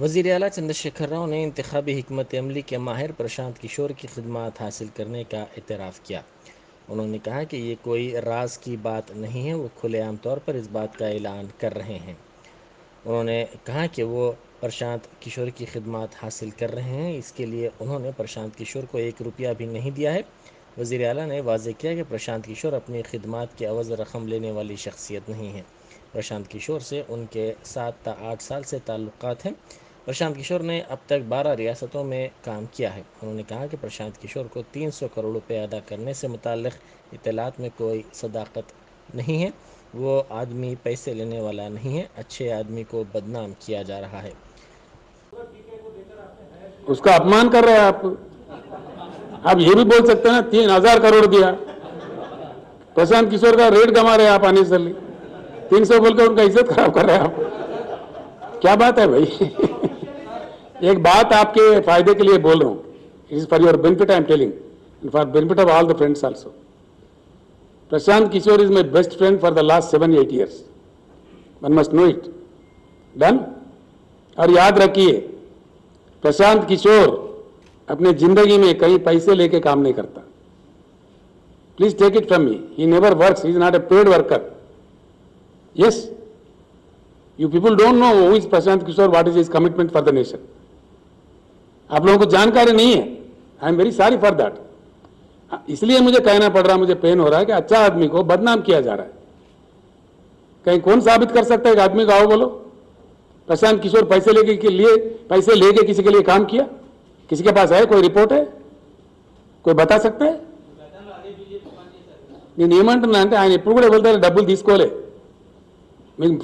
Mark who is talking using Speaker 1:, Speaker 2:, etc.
Speaker 1: वज़ीर आला चंद्रशेखर राव ने इंतखाबी हिकमत अमली के माहिर प्रशांत किशोर की खिदमत हासिल करने का एतराफ़ किया। उन्होंने कहा कि ये कोई राज की बात नहीं है, वो खुलेआम तौर पर इस बात का ऐलान कर रहे हैं। उन्होंने कहा कि वो प्रशांत किशोर की खिदमत हासिल कर रहे हैं, इसके लिए उन्होंने प्रशांत किशोर को 1 रुपया भी नहीं दिया है। वज़ीर आला ने वाज़ेह किया कि प्रशांत किशोर अपनी खिदमत के एवज़ रकम लेने वाली शख्सियत नहीं है। प्रशांत किशोर से उनके 7 ta 8 साल से ताल्लुकात हैं। प्रशांत किशोर ने अब तक 12 रियासतों में काम किया है। उन्होंने कहा कि प्रशांत किशोर को 300 करोड़ रुपये अदा करने से मुताल्लिक़ इत्तलात में कोई सदाकत नहीं है। वो आदमी पैसे लेने वाला नहीं है, अच्छे आदमी को बदनाम किया जा रहा है।
Speaker 2: उसका अपमान कर रहे हैं आप ये भी बोल सकते हैं ना 3000 करोड़ दिया। प्रशांत किशोर का रेट गंवा रहे हैं आप आने से 300 बोलकर उनका इज्जत खराब कर रहे हैं आप। क्या बात है भाई? एक बात आपके फायदे के लिए बोल रहा हूं, it is for your benefit I am telling, for benefit of all the friends also. Prashant Kishor is my best friend for the last 7-8 years, one must know it. Done. और याद रखिए, प्रशांत किशोर अपने जिंदगी में कहीं पैसे लेके काम नहीं करता। Please take it from me, he never works, he is not a paid worker. Yes, you people don't know who is Prashant Kishor, what is his commitment for the nation. आप लोगों को जानकारी नहीं है, I am very sorry for that. इसलिए मुझे कहना पड़ रहा, मुझे पेन हो रहा है कि अच्छा आदमी को बदनाम किया जा रहा है। कहीं कौन साबित कर सकता है कि आदमी को आओ बोलो प्रशांत किशोर पैसे लेके किसी के लिए काम किया? किसी के पास है कोई रिपोर्ट है? कोई बता सकता है? నేను ఏమంటున్నా అంటే ఆయన ఎప్పుడు కూడా వెళ్తారు డబ్బులు తీసుకోలే. మీకు